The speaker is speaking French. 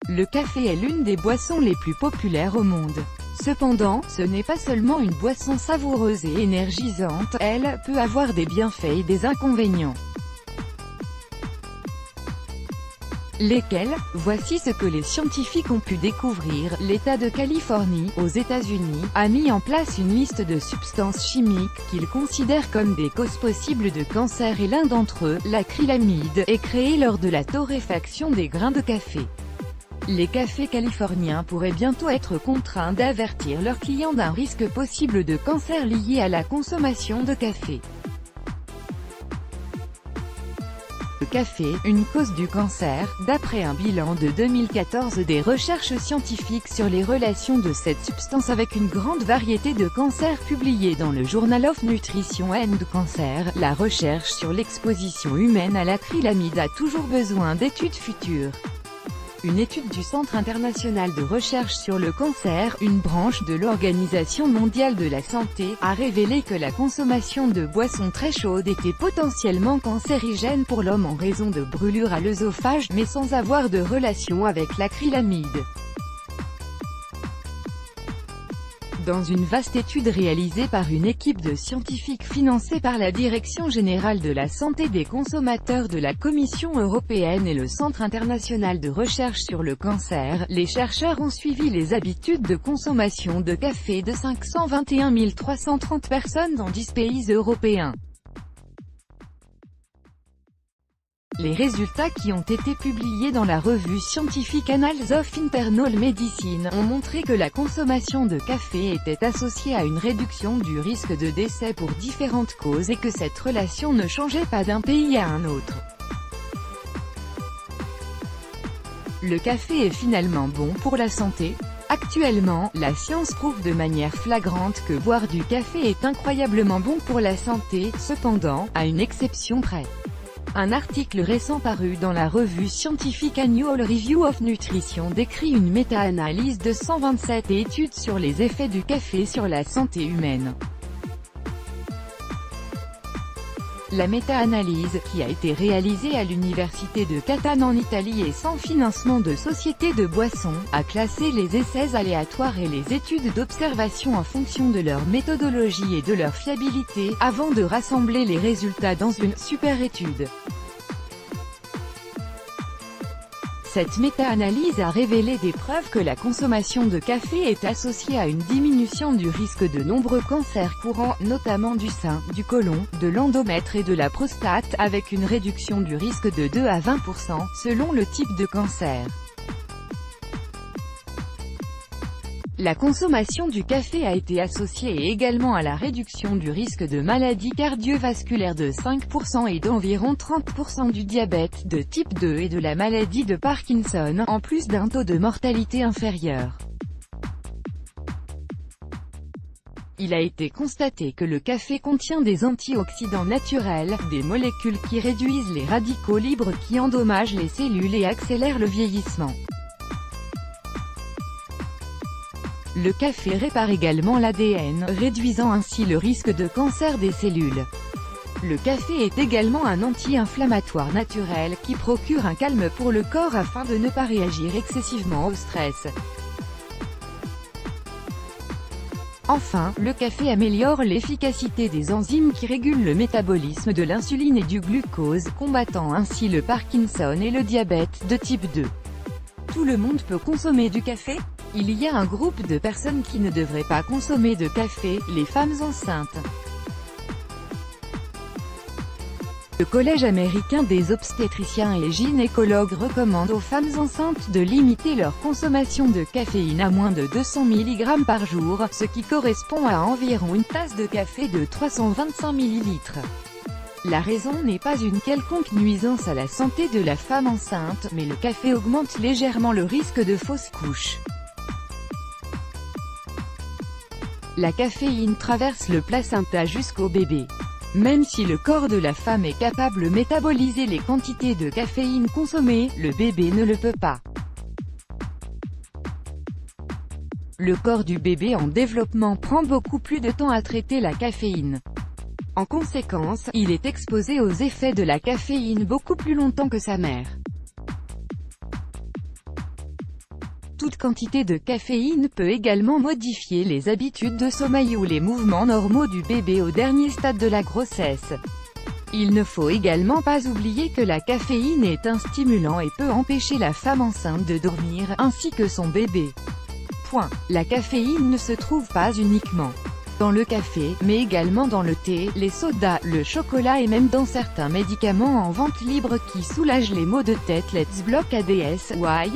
Le café est l'une des boissons les plus populaires au monde. Cependant, ce n'est pas seulement une boisson savoureuse et énergisante, elle peut avoir des bienfaits et des inconvénients. Lesquels? Voici ce que les scientifiques ont pu découvrir. L'État de Californie, aux États-Unis, a mis en place une liste de substances chimiques qu'ils considèrent comme des causes possibles de cancer et l'un d'entre eux, l'acrylamide, est créé lors de la torréfaction des grains de café. Les cafés californiens pourraient bientôt être contraints d'avertir leurs clients d'un risque possible de cancer lié à la consommation de café. Le café, une cause du cancer. D'après un bilan de 2014 des recherches scientifiques sur les relations de cette substance avec une grande variété de cancers publiés dans le Journal of Nutrition and Cancer, la recherche sur l'exposition humaine à l'acrylamide a toujours besoin d'études futures. Une étude du Centre international de recherche sur le cancer, une branche de l'Organisation mondiale de la santé, a révélé que la consommation de boissons très chaudes était potentiellement cancérigène pour l'homme en raison de brûlures à l'œsophage, mais sans avoir de relation avec l'acrylamide. Dans une vaste étude réalisée par une équipe de scientifiques financée par la Direction générale de la santé des consommateurs de la Commission européenne et le Centre international de recherche sur le cancer, les chercheurs ont suivi les habitudes de consommation de café de 521 330 personnes dans 10 pays européens. Les résultats qui ont été publiés dans la revue scientifique Annals of Internal Medicine ont montré que la consommation de café était associée à une réduction du risque de décès pour différentes causes et que cette relation ne changeait pas d'un pays à un autre. Le café est finalement bon pour la santé? Actuellement, la science prouve de manière flagrante que boire du café est incroyablement bon pour la santé, cependant, à une exception près. Un article récent paru dans la revue scientifique Annual Review of Nutrition décrit une méta-analyse de 127 études sur les effets du café sur la santé humaine. La méta-analyse, qui a été réalisée à l'université de Catane en Italie et sans financement de sociétés de boissons, a classé les essais aléatoires et les études d'observation en fonction de leur méthodologie et de leur fiabilité, avant de rassembler les résultats dans une super-étude. Cette méta-analyse a révélé des preuves que la consommation de café est associée à une diminution du risque de nombreux cancers courants, notamment du sein, du côlon, de l'endomètre et de la prostate, avec une réduction du risque de 2 à 20%, selon le type de cancer. La consommation du café a été associée également à la réduction du risque de maladies cardiovasculaires de 5% et d'environ 30% du diabète de type 2 et de la maladie de Parkinson, en plus d'un taux de mortalité inférieur. Il a été constaté que le café contient des antioxydants naturels, des molécules qui réduisent les radicaux libres qui endommagent les cellules et accélèrent le vieillissement. Le café répare également l'ADN, réduisant ainsi le risque de cancer des cellules. Le café est également un anti-inflammatoire naturel qui procure un calme pour le corps afin de ne pas réagir excessivement au stress. Enfin, le café améliore l'efficacité des enzymes qui régulent le métabolisme de l'insuline et du glucose, combattant ainsi le Parkinson et le diabète de type 2. Tout le monde peut consommer du café? Il y a un groupe de personnes qui ne devraient pas consommer de café, les femmes enceintes. Le Collège américain des obstétriciens et gynécologues recommande aux femmes enceintes de limiter leur consommation de caféine à moins de 200 mg par jour, ce qui correspond à environ une tasse de café de 325 ml. La raison n'est pas une quelconque nuisance à la santé de la femme enceinte, mais le café augmente légèrement le risque de fausse couche. La caféine traverse le placenta jusqu'au bébé. Même si le corps de la femme est capable de métaboliser les quantités de caféine consommées, le bébé ne le peut pas. Le corps du bébé en développement prend beaucoup plus de temps à traiter la caféine. En conséquence, il est exposé aux effets de la caféine beaucoup plus longtemps que sa mère. Toute quantité de caféine peut également modifier les habitudes de sommeil ou les mouvements normaux du bébé au dernier stade de la grossesse. Il ne faut également pas oublier que la caféine est un stimulant et peut empêcher la femme enceinte de dormir, ainsi que son bébé. La caféine ne se trouve pas uniquement dans le café, mais également dans le thé, les sodas, le chocolat et même dans certains médicaments en vente libre qui soulagent les maux de tête. Let's Block ADS, Why?